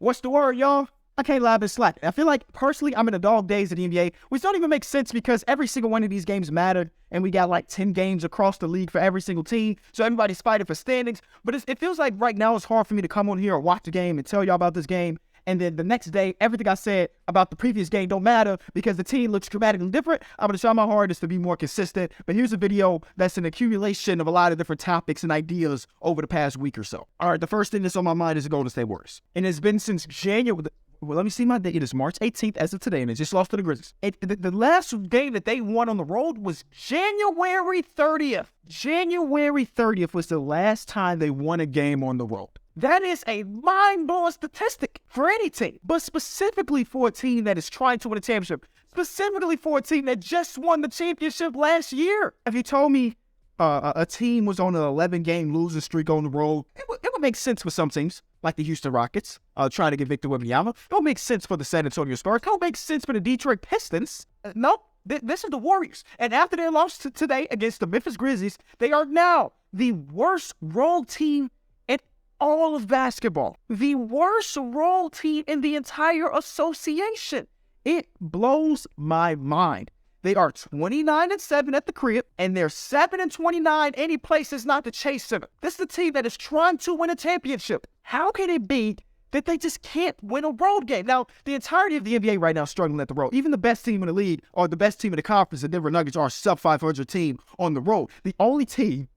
What's the word, y'all? I can't lie, I've been slacking. I feel like, personally, I'm in the dog days of the NBA, which don't even make sense because every single one of these games mattered, and we got like 10 games across the league for every single team, so everybody's fighting for standings. But it feels like right now it's hard for me to come on here or watch the game and tell y'all about this game, and then the next day, everything I said about the previous game don't matter because the team looks dramatically different. I'm going to try my hardest to be more consistent, but here's a video that's an accumulation of a lot of different topics and ideas over the past week or so. All right, the first thing that's on my mind is the Golden State Warriors, and it's been since January. Well, let me see my date. It is March 18th as of today, and it just lost to the Grizzlies. The last game that they won on the road was January 30th. January 30th was the last time they won a game on the road. That is a mind-blowing statistic for any team, but specifically for a team that is trying to win a championship, specifically for a team that just won the championship last year. If you told me a team was on an 11-game losing streak on the road, it would make sense for some teams, like the Houston Rockets, trying to get Victor Wembanyama. It would make sense for the San Antonio Spurs. It would make sense for the Detroit Pistons. Nope, this is the Warriors. And after their loss today against the Memphis Grizzlies, they are now the worst road team in all of basketball. The worst road team in the entire association. It blows my mind. They are 29-7 at the crib, and they're 7-29 any places not the Chase Center. This is the team that is trying to win a championship. How can it be that they just can't win a road game? Now, the entirety of the NBA right now is struggling at the road. Even the best team in the league, or the best team in the conference, the Denver Nuggets, are a sub-500 team on the road. The only team,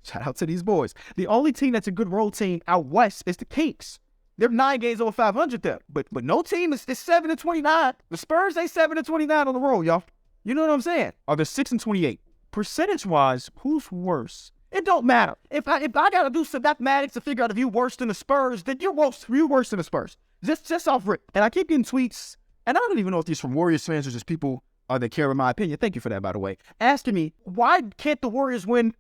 shout out to these boys, the only team that's a good road team out west is the Kings. They're 9 games over 500 there, but no team is 7-29. The Spurs, they 7-29 on the road, y'all. You know what I'm saying? Or they're 6-28. Percentage-wise, who's worse? It don't matter. If I gotta do some mathematics to figure out if you're worse than the Spurs, then you're worse than the Spurs. Just off rip. And I keep getting tweets, and I don't even know if these from Warriors fans or just people that care about my opinion. Thank you for that, by the way. Asking me, why can't the Warriors win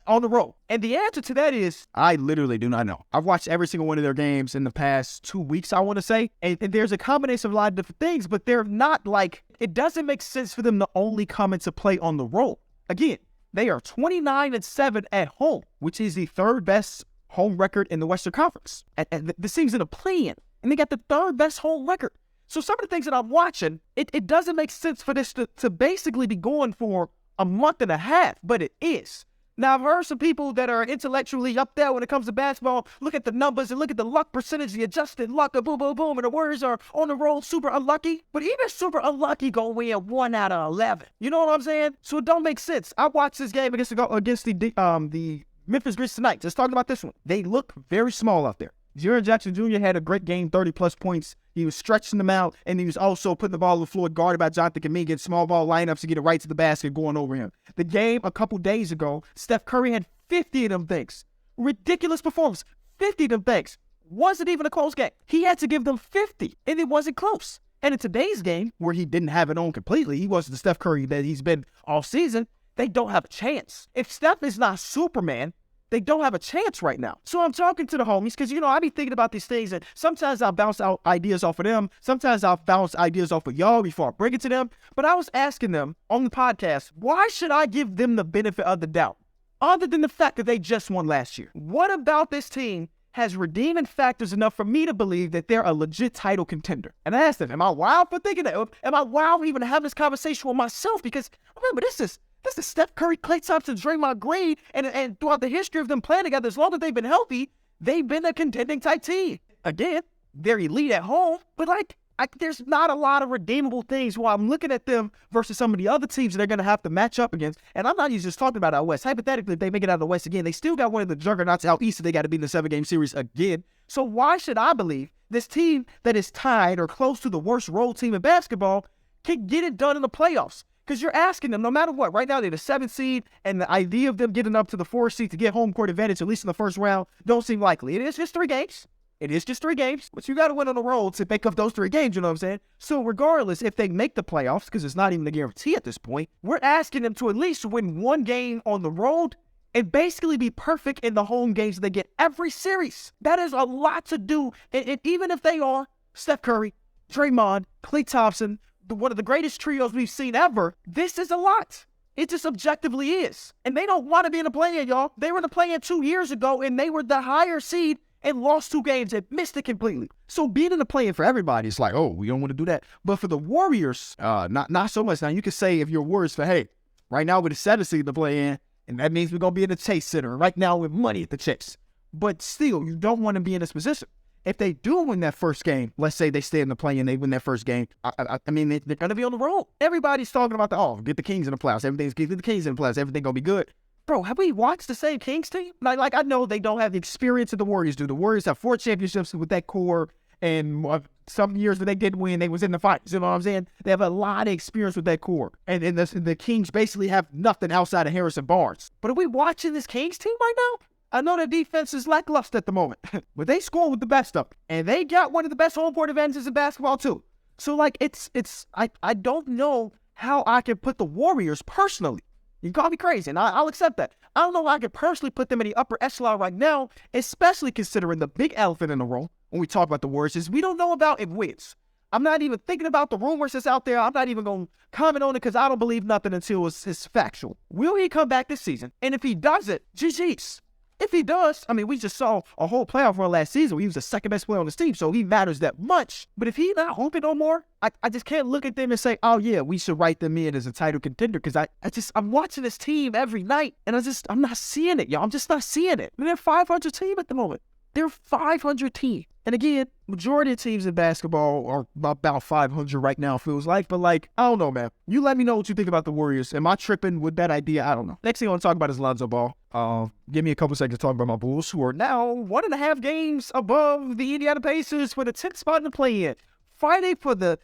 on the road? And the answer to that is, I literally do not know. I've watched every single one of their games in the past 2 weeks, I want to say. And there's a combination of a lot of different things, but they're not like, it doesn't make sense for them to only come into play on the road. Again, they are 29-7 at home, which is the third best home record in the Western Conference. And the team's in a play-in, and they got the third best home record. So some of the things that I'm watching, it doesn't make sense for this to basically be going for a month and a half, but it is. Now, I've heard some people that are intellectually up there when it comes to basketball look at the numbers and look at the luck percentage, the adjusted luck, boom, boom, boom, and the Warriors are on the road super unlucky. But even super unlucky go win 1 out of 11. You know what I'm saying? So it don't make sense. I watched this game against the Memphis Grizzlies tonight. Just talking about this one. They look very small out there. Jaren Jackson Jr. had a great game, 30-plus points. He was stretching them out, and he was also putting the ball on the floor, guarded by Jonathan Kuminga, getting small ball lineups to get it right to the basket, going over him. The game a couple days ago, Steph Curry had 50 of them things. Ridiculous performance. 50 of them things. Wasn't even a close game. He had to give them 50, and it wasn't close. And in today's game, where he didn't have it on completely, he wasn't the Steph Curry that he's been all season, they don't have a chance. If Steph is not Superman, they don't have a chance right now. So I'm talking to the homies because, I be thinking about these things, and sometimes I'll bounce out ideas off of them. Sometimes I'll bounce ideas off of y'all before I bring it to them. But I was asking them on the podcast, why should I give them the benefit of the doubt? Other than the fact that they just won last year. What about this team has redeeming factors enough for me to believe that they're a legit title contender? And I asked them, am I wild for thinking that? Am I wild even to have this conversation with myself? Because remember, this is Steph Curry, Klay Thompson, Draymond Green, and throughout the history of them playing together, as long as they've been healthy, they've been a contending type team. Again, they're elite at home, but there's not a lot of redeemable things while I'm looking at them versus some of the other teams that they're going to have to match up against. And I'm not even just talking about out west. Hypothetically, if they make it out of the west again, they still got one of the juggernauts out east that they got to beat in the 7-game series again. So why should I believe this team that is tied or close to the worst road team in basketball can get it done in the playoffs? Because you're asking them, no matter what, right now they're the 7th seed, and the idea of them getting up to the 4th seed to get home court advantage, at least in the first round, don't seem likely. It is just 3 games. But you got to win on the road to make up those 3 games, you know what I'm saying? So regardless, if they make the playoffs, because it's not even a guarantee at this point, we're asking them to at least win 1 game on the road and basically be perfect in the home games that they get every series. That is a lot to do, and even if they are Steph Curry, Draymond, Klay Thompson, one of the greatest trios we've seen ever, this is a lot. It just objectively is. And they don't want to be in the play-in, y'all. They were in the play-in 2 years ago, and they were the higher seed, and lost 2 games and missed it completely. So being in the play-in for everybody, it's like, oh, we don't want to do that. But for the Warriors, not so much. Now, you can say if you're Warriors for, hey, right now we're the 7th seed to play in, and that means we're going to be in the Chase Center. Right now with money at the Chase. But still, you don't want to be in this position. If they do win that first game, let's say they stay in the play-in, they win that first game, I mean, they're going to be on the road. Everybody's talking about get the Kings in the playoffs. Get the Kings in the playoffs. Everything going to be good. Bro, have we watched the same Kings team? Like I know they don't have the experience that the Warriors do. The Warriors have 4 championships with that core, and some years when they did win, they was in the finals. You know what I'm saying? They have a lot of experience with that core. And the Kings basically have nothing outside of Harrison Barnes. But are we watching this Kings team right now? I know their defense is lackluster at the moment, but they score with the best of them. And they got one of the best home court advantages in basketball too. So like I don't know how I can put the Warriors personally. You call me crazy, and I'll accept that. I don't know how I can personally put them in the upper echelon right now, especially considering the big elephant in the room when we talk about the Warriors is we don't know about if wins. I'm not even thinking about the rumors that's out there. I'm not even going to comment on it because I don't believe nothing until it's factual. Will he come back this season? And if he does it, GG's. If he does, I mean, we just saw a whole playoff run last season where he was the second best player on the team, so he matters that much. But if he's not hooping no more, I just can't look at them and say, oh yeah, we should write them in as a title contender because I'm watching this team every night and I'm not seeing it, y'all. I'm just not seeing it. They're a 500 team at the moment. They're a 500 team. And again, majority of teams in basketball are about 500 right now, feels like. But like, I don't know, man. You let me know what you think about the Warriors. Am I tripping with that idea? I don't know. Next thing I want to talk about is Lonzo Ball. Give me a couple seconds to talk about my Bulls, who are now 1.5 games above the Indiana Pacers for the 10th spot in the play-in, fighting for the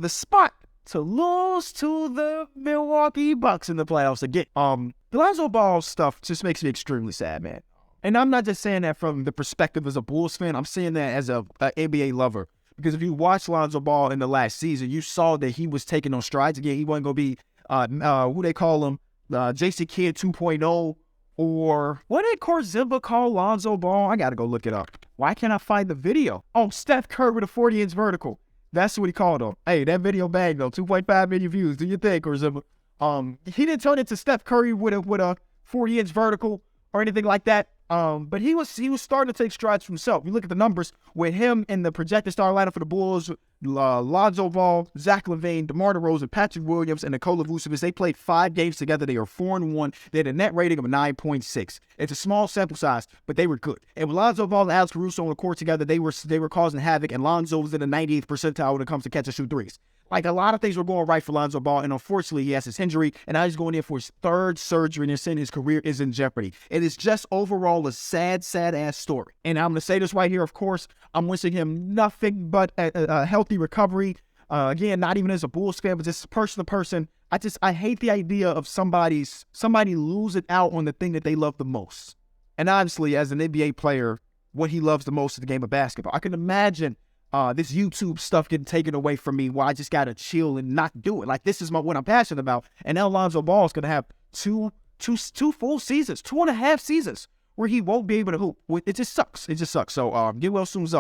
spot to lose to the Milwaukee Bucks in the playoffs again. The Lonzo Ball stuff just makes me extremely sad, man. And I'm not just saying that from the perspective as a Bulls fan. I'm saying that as a NBA lover. Because if you watch Lonzo Ball in the last season, you saw that he was taking on strides again. He wasn't going to be, who they call him, Jason Kidd 2.0, or what did Korzimba call Lonzo Ball? I got to go look it up. Why can't I find the video? Oh, Steph Curry with a 40-inch vertical. That's what he called him. Hey, that video banged though. 2.5 million views. Do you think, Korzimba? He didn't turn into Steph Curry with a 40-inch vertical or anything like that. But he was starting to take strides for himself. You look at the numbers with him in the projected star lineup for the Bulls, Lonzo Ball, Zach LaVine, DeMar DeRozan, Patrick Williams, and Nikola Vucevic. They played 5 games together. They are 4-1. They had a net rating of 9.6. It's a small sample size, but they were good. And with Lonzo Ball and Alex Caruso on the court together, they were causing havoc. And Lonzo was in the 98th percentile when it comes to catch and shoot threes. Like, a lot of things were going right for Lonzo Ball, and unfortunately, he has his injury, and now he's going in for his 3rd surgery, and his career is in jeopardy. It is just overall a sad, sad-ass story. And I'm going to say this right here, of course, I'm wishing him nothing but a healthy recovery. Again, not even as a Bulls fan, but just person to person. I hate the idea of somebody losing out on the thing that they love the most. And honestly, as an NBA player, what he loves the most is the game of basketball. I can imagine this YouTube stuff getting taken away from me where I just got to chill and not do it. Like, this is what I'm passionate about. And now Lonzo Ball is going to have two full seasons, 2.5 seasons where he won't be able to hoop. It just sucks. So get well soon, Zoe.